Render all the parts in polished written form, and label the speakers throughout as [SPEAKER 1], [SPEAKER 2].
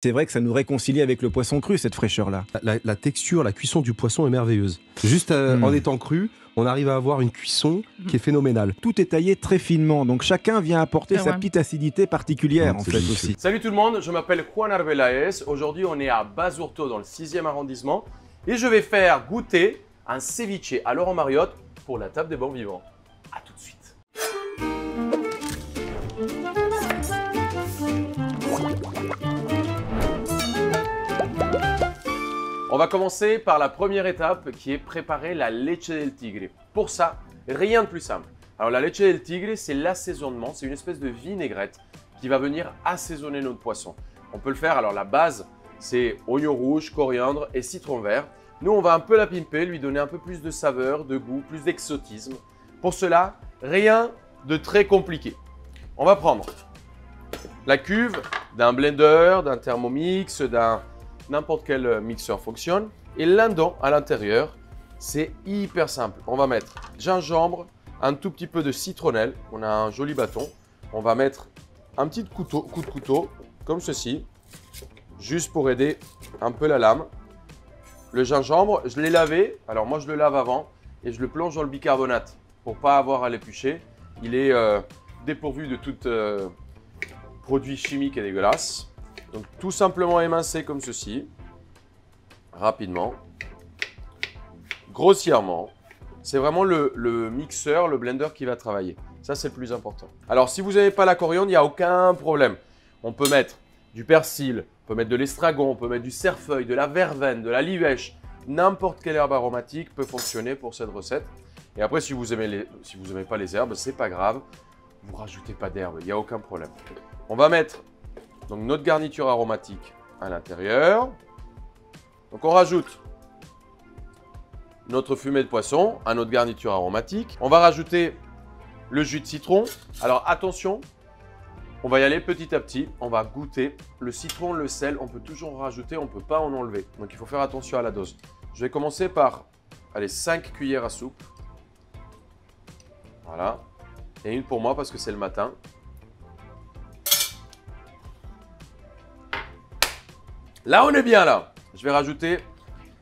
[SPEAKER 1] C'est vrai que ça nous réconcilie avec le poisson cru, cette fraîcheur-là.
[SPEAKER 2] La texture, la cuisson du poisson est merveilleuse. Juste en étant cru, on arrive à avoir une cuisson qui est phénoménale.
[SPEAKER 1] Tout est taillé très finement, donc chacun vient apporter sa petite acidité particulière en fait aussi.
[SPEAKER 3] Salut tout le monde, je m'appelle Juan Arbelaez. Aujourd'hui, on est à Basurto dans le 6e arrondissement et je vais faire goûter un ceviche à Laurent Mariotte pour la table des bons vivants. A tout de suite. On va commencer par la première étape qui est préparer la leche del tigre. Pour ça, rien de plus simple. Alors la leche del tigre, c'est l'assaisonnement, c'est une espèce de vinaigrette qui va venir assaisonner notre poisson. On peut le faire, alors la base, c'est oignon rouge, coriandre et citron vert. Nous, on va un peu la pimper, lui donner un peu plus de saveur, de goût, plus d'exotisme. Pour cela, rien de très compliqué. On va prendre la cuve d'un blender, d'un Thermomix, d'un n'importe quel mixeur fonctionne. Et là-dedans, à l'intérieur, c'est hyper simple. On va mettre gingembre, un tout petit peu de citronnelle. On a un joli bâton. On va mettre un petit coup de couteau, comme ceci, juste pour aider un peu la lame. Le gingembre, je l'ai lavé. Alors moi, je le lave avant et je le plonge dans le bicarbonate pour ne pas avoir à l'éplucher. Il est dépourvu de tout produit chimique et dégueulasse. Donc tout simplement émincer comme ceci, rapidement, grossièrement. C'est vraiment le mixeur, le blender qui va travailler. Ça, c'est le plus important. Alors, si vous n'avez pas la coriandre, il n'y a aucun problème. On peut mettre du persil, on peut mettre de l'estragon, on peut mettre du cerfeuil, de la verveine, de la livèche. N'importe quelle herbe aromatique peut fonctionner pour cette recette. Et après, si vous n'aimez pas les herbes, c'est pas grave. Vous ne rajoutez pas d'herbes, il n'y a aucun problème. On va mettre donc notre garniture aromatique à l'intérieur. Donc on rajoute notre fumée de poisson à notre garniture aromatique. On va rajouter le jus de citron. Alors attention, on va y aller petit à petit. On va goûter le citron, le sel. On peut toujours en rajouter, on ne peut pas en enlever. Donc il faut faire attention à la dose. Je vais commencer par 5 cuillères à soupe. Voilà. Et une pour moi parce que c'est le matin. Là, on est bien là. Je vais rajouter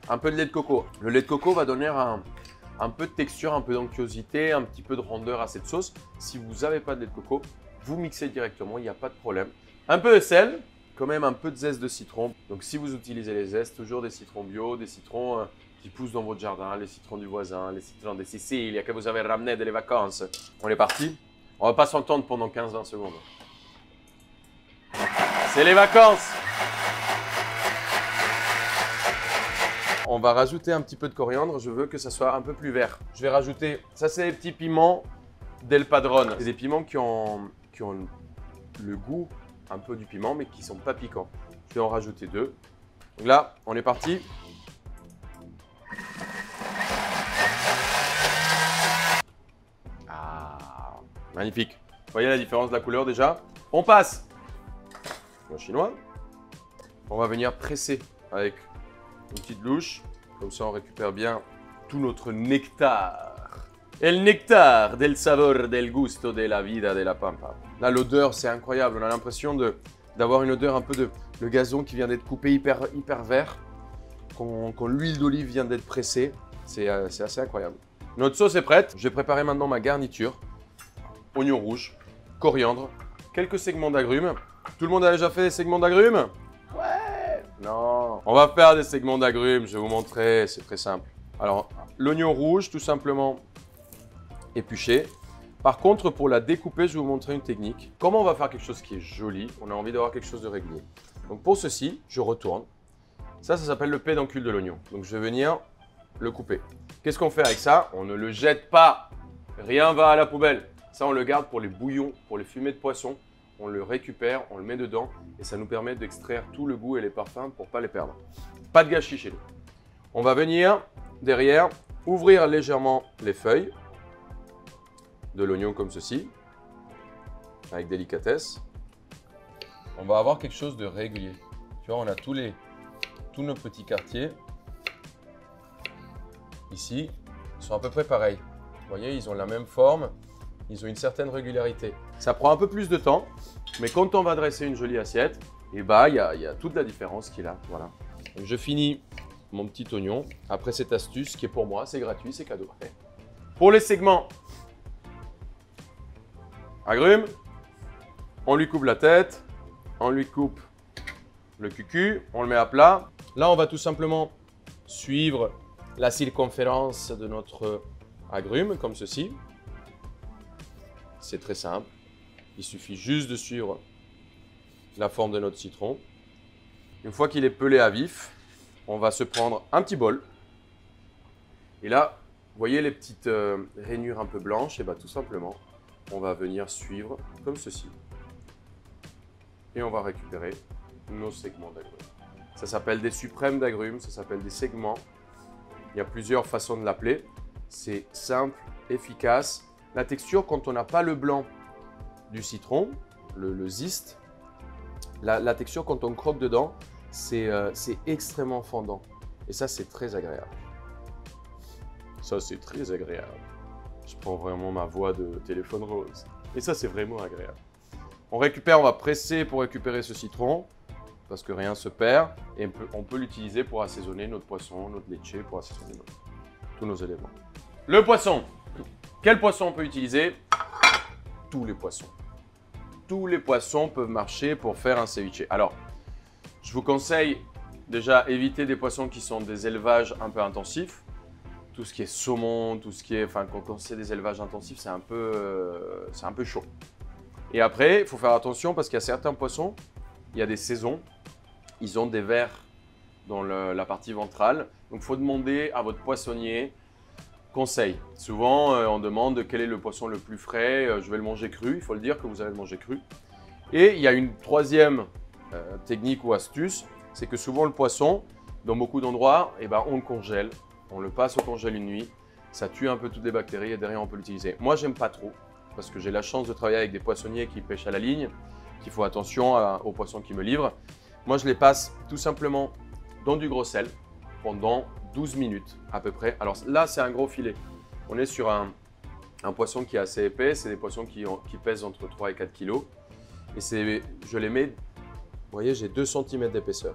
[SPEAKER 3] un peu de lait de coco. Le lait de coco va donner un peu de texture, un peu d'onctuosité, un petit peu de rondeur à cette sauce. Si vous n'avez pas de lait de coco, vous mixez directement, il n'y a pas de problème. Un peu de sel, quand même un peu de zeste de citron. Donc si vous utilisez les zestes, toujours des citrons bio, des citrons qui poussent dans votre jardin, les citrons du voisin, les citrons de Sicile, que vous avez ramené des vacances. On est parti. On ne va pas s'entendre pendant 15-20 secondes. C'est les vacances! On va rajouter un petit peu de coriandre. Je veux que ça soit un peu plus vert. Je vais rajouter, ça c'est les petits piments d'El Padrone. C'est des piments qui ont le goût un peu du piment, mais qui ne sont pas piquants. Je vais en rajouter 2. Donc là, on est parti. Ah, magnifique. Vous voyez la différence de la couleur déjà? On passe au chinois. On va venir presser avec une petite louche, comme ça on récupère bien tout notre nectar. El nectar del sabor, del gusto, de la vida, de la pampa. Là, l'odeur, c'est incroyable. On a l'impression d'avoir une odeur un peu de le gazon qui vient d'être coupé hyper vert, quand l'huile d'olive vient d'être pressée. C'est assez incroyable. Notre sauce est prête. Je vais préparer maintenant ma garniture. Oignon rouge, coriandre, quelques segments d'agrumes. Tout le monde a déjà fait des segments d'agrumes? Ouais! Non! On va faire des segments d'agrumes, je vais vous montrer, c'est très simple. Alors, l'oignon rouge, tout simplement épluché. Par contre, pour la découper, je vais vous montrer une technique. Comment on va faire quelque chose qui est joli? On a envie d'avoir quelque chose de régulier. Donc pour ceci, je retourne. Ça s'appelle le pédoncule de l'oignon. Donc je vais venir le couper. Qu'est-ce qu'on fait avec ça? On ne le jette pas. Rien va à la poubelle. Ça, on le garde pour les bouillons, pour les fumées de poisson. On le récupère, on le met dedans et ça nous permet d'extraire tout le goût et les parfums pour ne pas les perdre. Pas de gâchis chez nous. On va venir derrière ouvrir légèrement les feuilles de l'oignon comme ceci, avec délicatesse. On va avoir quelque chose de régulier. Tu vois, on a tous nos petits quartiers. Ici, ils sont à peu près pareils. Vous voyez, ils ont la même forme. Ils ont une certaine régularité. Ça prend un peu plus de temps, mais quand on va dresser une jolie assiette, et bah il y a toute la différence qu'il a. Voilà. Donc, je finis mon petit oignon après cette astuce qui est pour moi, c'est gratuit, c'est cadeau. Pour les segments agrumes, on lui coupe la tête, on lui coupe le cucu, on le met à plat. Là, on va tout simplement suivre la circonférence de notre agrume, comme ceci. C'est très simple. Il suffit juste de suivre la forme de notre citron. Une fois qu'il est pelé à vif, on va se prendre un petit bol. Et là, vous voyez les petites rainures un peu blanches? Et bien tout simplement, on va venir suivre comme ceci. Et on va récupérer nos segments d'agrumes. Ça s'appelle des suprêmes d'agrumes, ça s'appelle des segments. Il y a plusieurs façons de l'appeler. C'est simple, efficace. La texture, quand on n'a pas le blanc du citron, le zeste, la texture, quand on croque dedans, c'est extrêmement fondant. Et ça, c'est très agréable. Ça, c'est très agréable. Je prends vraiment ma voix de téléphone rose. Et ça, c'est vraiment agréable. On récupère, on va presser pour récupérer ce citron, parce que rien ne se perd. Et on peut l'utiliser pour assaisonner notre poisson, notre laitché, pour assaisonner tous nos éléments. Le poisson. Quel poisson on peut utiliser? Tous les poissons. Tous les poissons peuvent marcher pour faire un ceviche. Alors, je vous conseille déjà éviter des poissons qui sont des élevages un peu intensifs. Tout ce qui est saumon, tout ce qui est, enfin, quand c'est des élevages intensifs, c'est un peu chaud. Et après, il faut faire attention parce qu'il y a certains poissons, il y a des saisons, ils ont des vers dans la partie ventrale. Donc, il faut demander à votre poissonnier conseil. Souvent, on demande quel est le poisson le plus frais. Je vais le manger cru, il faut le dire que vous allez le manger cru. Et il y a une troisième technique ou astuce, c'est que souvent le poisson, dans beaucoup d'endroits, eh ben, on le congèle. On le passe au congèle une nuit, ça tue un peu toutes les bactéries et derrière on peut l'utiliser. Moi j'aime pas trop parce que j'ai la chance de travailler avec des poissonniers qui pêchent à la ligne, qui font attention aux poissons qu'ils me livrent. Moi je les passe tout simplement dans du gros sel pendant 12 minutes à peu près. Alors là c'est un gros filet. On est sur un poisson qui est assez épais, c'est des poissons qui pèsent entre 3 et 4 kg. Et je les mets, vous voyez j'ai 2 cm d'épaisseur.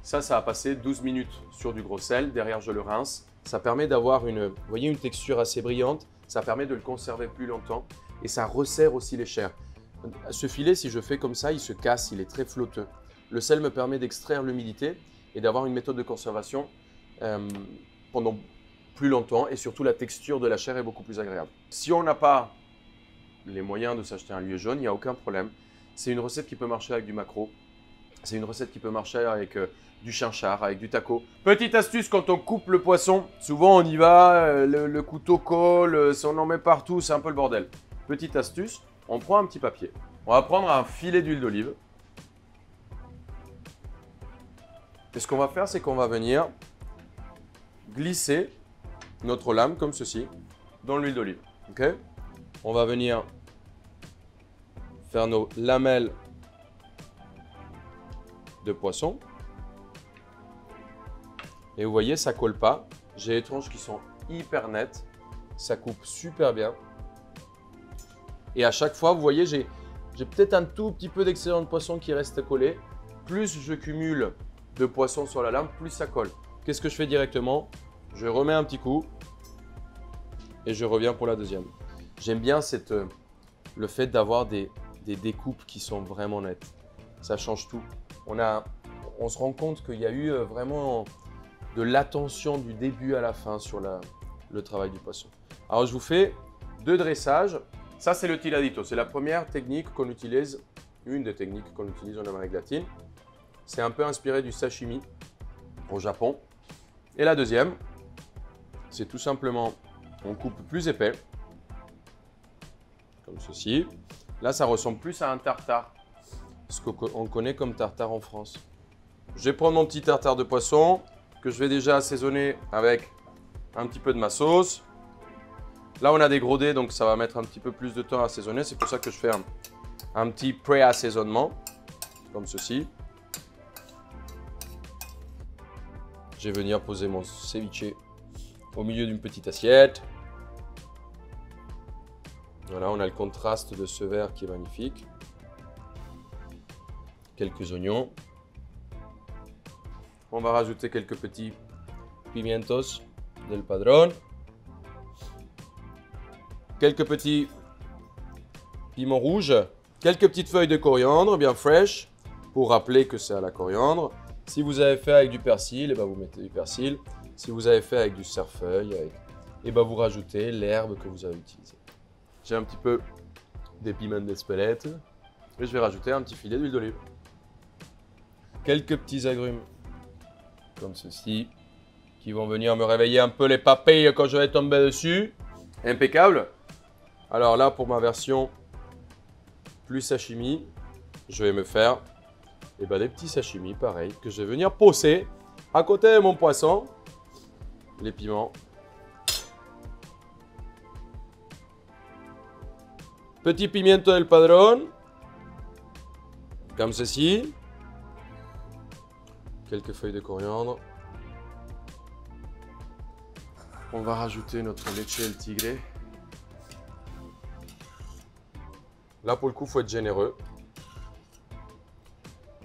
[SPEAKER 3] Ça va passer 12 minutes sur du gros sel. Derrière, je le rince. Ça permet d'avoir une texture assez brillante. Ça permet de le conserver plus longtemps. Et ça resserre aussi les chairs. Ce filet, si je fais comme ça, il se casse. Il est très flotteux. Le sel me permet d'extraire l'humidité et d'avoir une méthode de conservation pendant plus longtemps. Et surtout, la texture de la chair est beaucoup plus agréable. Si on n'a pas les moyens de s'acheter un lieu jaune, il n'y a aucun problème. C'est une recette qui peut marcher avec du maquereau. C'est une recette qui peut marcher avec du chinchard, avec du taco. Petite astuce, quand on coupe le poisson, souvent on y va, le couteau colle, on en met partout, c'est un peu le bordel. Petite astuce, on prend un petit papier. On va prendre un filet d'huile d'olive. Et ce qu'on va faire, c'est qu'on va venir glisser notre lame comme ceci dans l'huile d'olive. Okay? On va venir faire nos lamelles de poisson. Et vous voyez, ça colle pas. J'ai les tranches qui sont hyper nettes. Ça coupe super bien. Et à chaque fois, vous voyez, j'ai peut-être un tout petit peu d'excédent de poisson qui reste collé. Plus je cumule de poisson sur la lame, plus ça colle. Qu'est-ce que je fais directement? Je remets un petit coup et je reviens pour la deuxième. J'aime bien le fait d'avoir des découpes qui sont vraiment nettes. Ça change tout. On se rend compte qu'il y a eu vraiment de l'attention du début à la fin sur le travail du poisson. Alors, je vous fais 2 dressages. Ça, c'est le tiradito. C'est la première technique qu'on utilise, une des techniques qu'on utilise en Amérique latine. C'est un peu inspiré du sashimi au Japon. Et la deuxième, c'est tout simplement, on coupe plus épais, comme ceci. Là, ça ressemble plus à un tartare, ce qu'on connaît comme tartare en France. Je vais prendre mon petit tartare de poisson que je vais déjà assaisonner avec un petit peu de ma sauce. Là, on a des gros dés, donc ça va mettre un petit peu plus de temps à assaisonner. C'est pour ça que je fais un petit pré-assaisonnement, comme ceci. Je vais venir poser mon ceviche au milieu d'une petite assiette. Voilà, on a le contraste de ce vert qui est magnifique. quelques oignons. On va rajouter quelques petits pimientos del padrón. Quelques petits piments rouges. Quelques petites feuilles de coriandre bien fraîches pour rappeler que c'est à la coriandre. Si vous avez fait avec du persil, et ben vous mettez du persil. Si vous avez fait avec du cerfeuil, et ben vous rajoutez l'herbe que vous avez utilisée. J'ai un petit peu des piments d'Espelette et je vais rajouter un petit filet d'huile d'olive. Quelques petits agrumes comme ceci qui vont venir me réveiller un peu les papilles quand je vais tomber dessus. Impeccable. Alors là, pour ma version plus sashimi, je vais me faire des petits sashimi pareil que je vais venir poser à côté de mon poisson. Les piments. Petit pimiento del padrón. Comme ceci. Quelques feuilles de coriandre. On va rajouter notre leche el tigre. Là, pour le coup, il faut être généreux.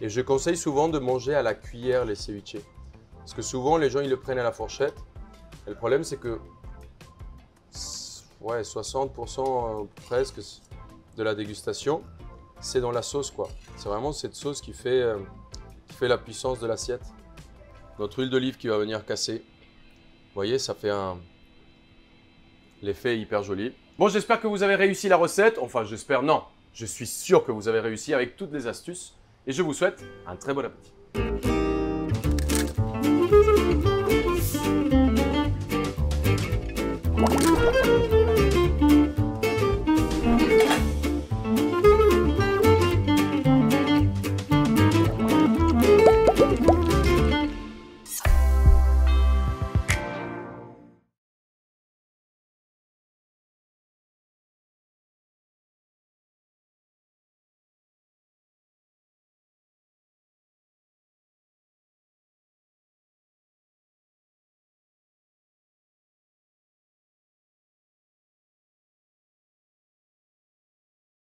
[SPEAKER 3] Et je conseille souvent de manger à la cuillère les ceviches. Parce que souvent, les gens, ils le prennent à la fourchette. Et le problème, c'est que 60% presque de la dégustation, c'est dans la sauce, quoi. C'est vraiment cette sauce qui fait la puissance de l'assiette. Notre huile d'olive qui va venir casser. Vous voyez, ça fait l'effet est hyper joli. Bon, j'espère que vous avez réussi la recette. Enfin, j'espère, non. Je suis sûr que vous avez réussi avec toutes les astuces. Et je vous souhaite un très bon appétit.